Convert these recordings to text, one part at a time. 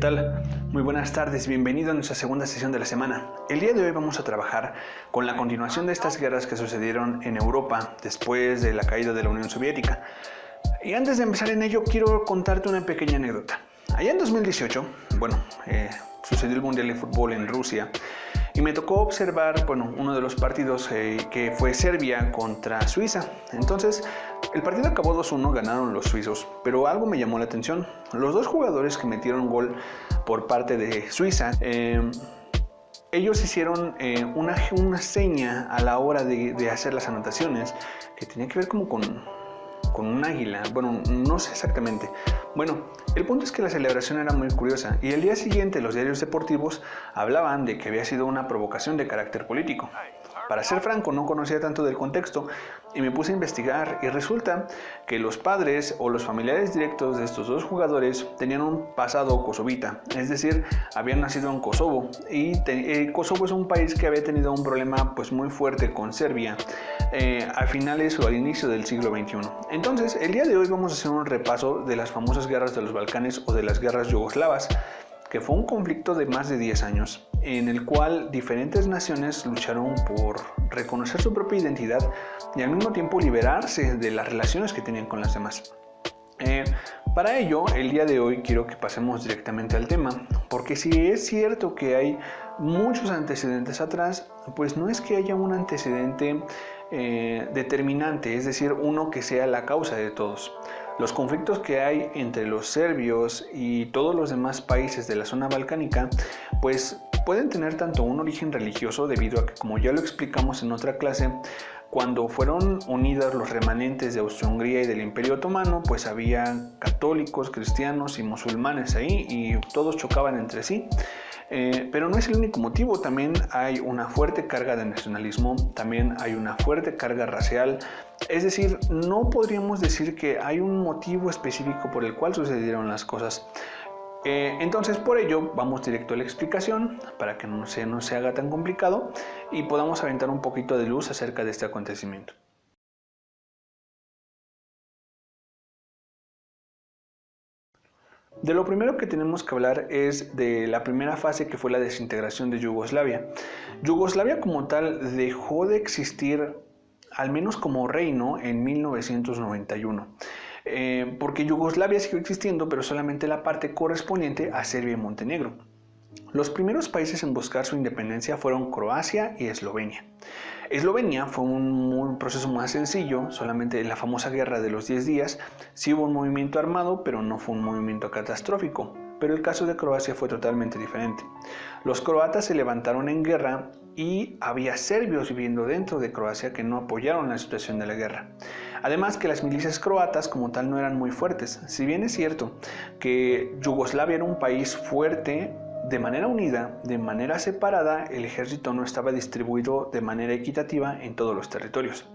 tal? Muy buenas tardes, bienvenido a nuestra segunda sesión de la semana. El día de hoy vamos a trabajar con la continuación de estas guerras que sucedieron en Europa después de la caída de la Unión Soviética. Y antes de empezar en ello, quiero contarte una pequeña anécdota. Allá en 2018, sucedió el Mundial de Fútbol en Rusia y me tocó observar, uno de los partidos que fue Serbia contra Suiza. Entonces, el partido acabó 2-1, ganaron los suizos, pero algo me llamó la atención. Los dos jugadores que metieron gol por parte de Suiza, ellos hicieron una seña a la hora de hacer las anotaciones que tenía que ver como con un águila. No sé exactamente. El punto es que la celebración era muy curiosa y el día siguiente los diarios deportivos hablaban de que había sido una provocación de carácter político. Para ser franco, no conocía tanto del contexto y me puse a investigar y resulta que los padres o los familiares directos de estos dos jugadores tenían un pasado kosovita, es decir, habían nacido en Kosovo y Kosovo es un país que había tenido un problema muy fuerte con Serbia a finales o al inicio del siglo XXI. Entonces, el día de hoy vamos a hacer un repaso de las famosas guerras de los Balcanes o de las guerras yugoslavas, que fue un conflicto de más de 10 años, en el cual diferentes naciones lucharon por reconocer su propia identidad y al mismo tiempo liberarse de las relaciones que tenían con las demás. Para ello, el día de hoy quiero que pasemos directamente al tema, porque si es cierto que hay muchos antecedentes atrás, pues no es que haya un antecedente determinante, es decir, uno que sea la causa de todos. Los conflictos que hay entre los serbios y todos los demás países de la zona balcánica, pues pueden tener tanto un origen religioso debido a que, como ya lo explicamos en otra clase, cuando fueron unidas los remanentes de Austria-Hungría y del Imperio Otomano, pues había católicos, cristianos y musulmanes ahí y todos chocaban entre sí. Pero no es el único motivo, también hay una fuerte carga de nacionalismo, también hay una fuerte carga racial, es decir, no podríamos decir que hay un motivo específico por el cual sucedieron las cosas. Entonces, por ello, vamos directo a la explicación para que no se haga tan complicado y podamos aventar un poquito de luz acerca de este acontecimiento. De lo primero que tenemos que hablar es de la primera fase, que fue la desintegración de Yugoslavia. Yugoslavia como tal dejó de existir, al menos como reino, en 1991. Porque Yugoslavia siguió existiendo, pero solamente la parte correspondiente a Serbia y Montenegro. Los primeros países en buscar su independencia fueron Croacia y Eslovenia. Eslovenia fue un proceso más sencillo, solamente en la famosa guerra de los 10 días, sí hubo un movimiento armado, pero no fue un movimiento catastrófico. Pero el caso de Croacia fue totalmente diferente. Los croatas se levantaron en guerra y había serbios viviendo dentro de Croacia que no apoyaron la situación de la guerra. Además que las milicias croatas como tal no eran muy fuertes. Si bien es cierto que Yugoslavia era un país fuerte, de manera unida, de manera separada, el ejército no estaba distribuido de manera equitativa en todos los territorios.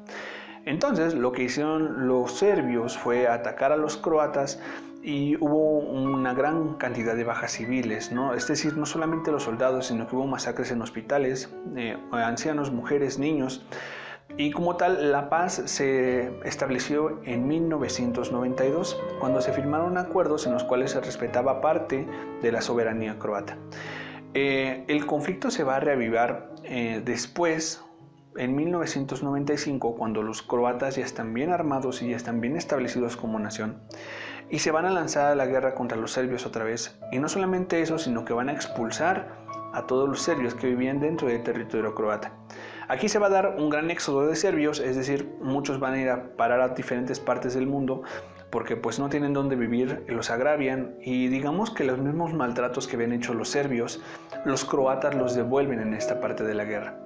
Entonces, lo que hicieron los serbios fue atacar a los croatas y hubo una gran cantidad de bajas civiles, ¿no? Es decir, no solamente los soldados, sino que hubo masacres en hospitales, ancianos, mujeres, niños. Y como tal, la paz se estableció en 1992, cuando se firmaron acuerdos en los cuales se respetaba parte de la soberanía croata. El conflicto se va a reavivar después, en 1995, cuando los croatas ya están bien armados y ya están bien establecidos como nación, y se van a lanzar a la guerra contra los serbios otra vez. Y no solamente eso, sino que van a expulsar a todos los serbios que vivían dentro del territorio croata. Aquí se va a dar un gran éxodo de serbios, es decir, muchos van a ir a parar a diferentes partes del mundo porque no tienen dónde vivir, los agravian y digamos que los mismos maltratos que habían hecho los serbios, los croatas los devuelven en esta parte de la guerra.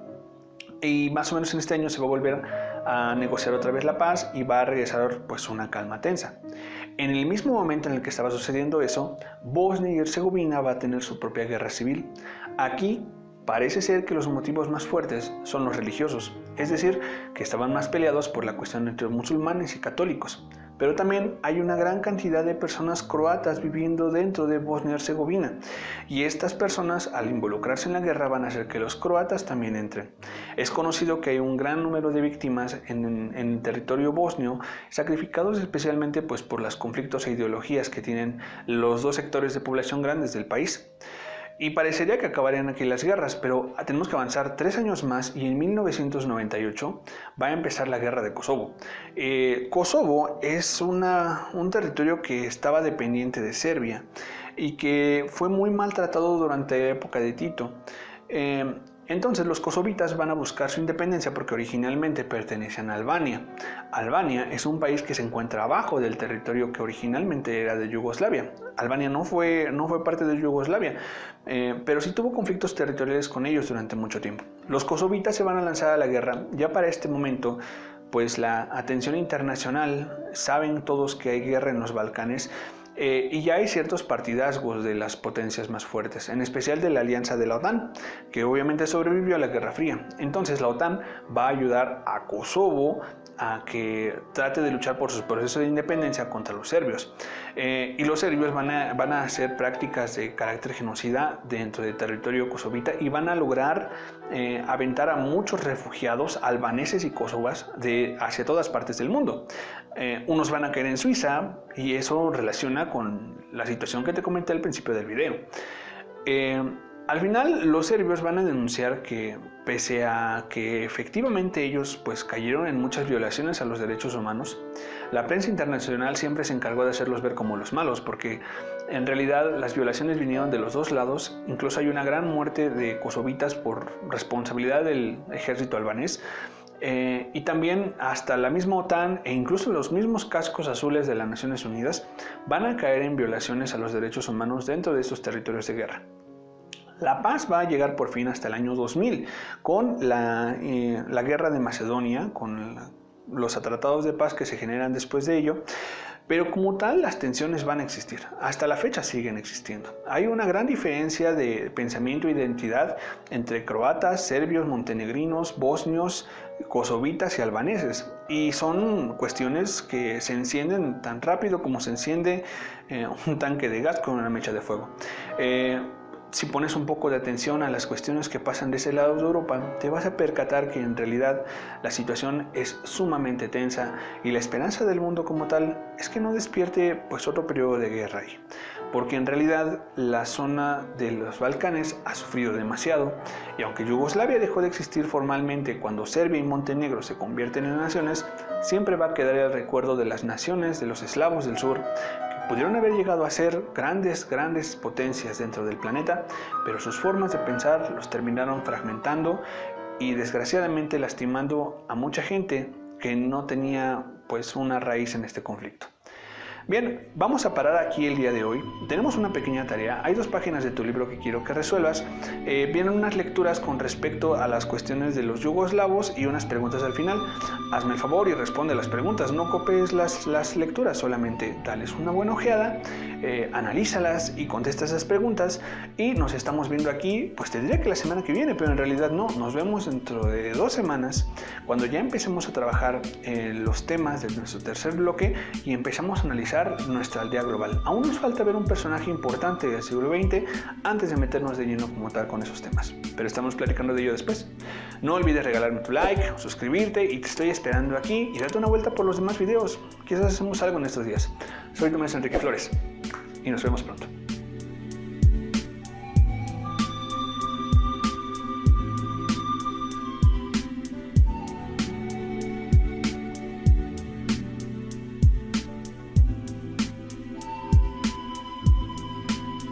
Y más o menos en este año se va a volver a negociar otra vez la paz y va a regresar una calma tensa. En el mismo momento en el que estaba sucediendo eso, Bosnia y Herzegovina va a tener su propia guerra civil. Aquí parece ser que los motivos más fuertes son los religiosos, es decir, que estaban más peleados por la cuestión entre musulmanes y católicos. pero también hay una gran cantidad de personas croatas viviendo dentro de Bosnia y Herzegovina, y estas personas, al involucrarse en la guerra, van a hacer que los croatas también entren. Es conocido que hay un gran número de víctimas en el territorio bosnio, sacrificados especialmente por los conflictos e ideologías que tienen los dos sectores de población grandes del país. Y parecería que acabarían aquí las guerras, pero tenemos que avanzar 3 años más y en 1998 va a empezar la guerra de Kosovo. Kosovo es un territorio que estaba dependiente de Serbia y que fue muy maltratado durante la época de Tito. Entonces los kosovitas van a buscar su independencia porque originalmente pertenecían a Albania. Albania es un país que se encuentra abajo del territorio que originalmente era de Yugoslavia. Albania no fue parte de Yugoslavia, pero sí tuvo conflictos territoriales con ellos durante mucho tiempo. Los kosovitas se van a lanzar a la guerra. Ya para este momento, pues la atención internacional, saben todos que hay guerra en los Balcanes, y ya hay ciertos partidazgos de las potencias más fuertes, en especial de la alianza de la OTAN, que obviamente sobrevivió a la Guerra Fría. Entonces la OTAN va a ayudar a Kosovo a que trate de luchar por su proceso de independencia contra los serbios. Y los serbios van a hacer prácticas de carácter genocida dentro del territorio kosovita y van a lograr aventar a muchos refugiados albaneses y kosovas hacia todas partes del mundo. Unos van a caer en Suiza y eso relaciona con la situación que te comenté al principio del video. Al final los serbios van a denunciar que pese a que efectivamente ellos cayeron en muchas violaciones a los derechos humanos, la prensa internacional siempre se encargó de hacerlos ver como los malos, porque en realidad las violaciones vinieron de los dos lados. Incluso hay una gran muerte de kosovitas por responsabilidad del ejército albanés. Y también hasta la misma OTAN e incluso los mismos cascos azules de las Naciones Unidas van a caer en violaciones a los derechos humanos dentro de estos territorios de guerra. La paz va a llegar por fin hasta el año 2000 con la guerra de Macedonia, con los tratados de paz que se generan después de ello. Pero como tal, las tensiones van a existir. Hasta la fecha siguen existiendo. Hay una gran diferencia de pensamiento e identidad entre croatas, serbios, montenegrinos, bosnios, kosovitas y albaneses. Y son cuestiones que se encienden tan rápido como se enciende un tanque de gas con una mecha de fuego. Si pones un poco de atención a las cuestiones que pasan de ese lado de Europa, te vas a percatar que en realidad la situación es sumamente tensa y la esperanza del mundo como tal es que no despierte otro periodo de guerra ahí. Porque en realidad la zona de los Balcanes ha sufrido demasiado y aunque Yugoslavia dejó de existir formalmente cuando Serbia y Montenegro se convierten en naciones, siempre va a quedar el recuerdo de las naciones de los eslavos del sur, pudieron haber llegado a ser grandes potencias dentro del planeta, pero sus formas de pensar los terminaron fragmentando y desgraciadamente lastimando a mucha gente que no tenía una raíz en este conflicto. Bien, vamos a parar aquí el día de hoy. Tenemos una pequeña tarea. Hay 2 páginas de tu libro que quiero que resuelvas. Vienen unas lecturas con respecto a las cuestiones de los yugoslavos y unas preguntas al final. Hazme el favor y responde las preguntas. No copies las lecturas, solamente dales una buena ojeada, analízalas y contesta esas preguntas. Y nos estamos viendo aquí, te diría que la semana que viene, pero en realidad no. Nos vemos dentro de 2 semanas, cuando ya empecemos a trabajar los temas de nuestro tercer bloque y empezamos a analizar nuestra aldea global. Aún nos falta ver un personaje importante del siglo XX antes de meternos de lleno como tal con esos temas, pero estamos platicando de ello después. No olvides regalarme tu like, suscribirte y te estoy esperando aquí y date una vuelta por los demás videos. Quizás hacemos algo en estos días. Soy tu maestro Enrique Flores y nos vemos pronto.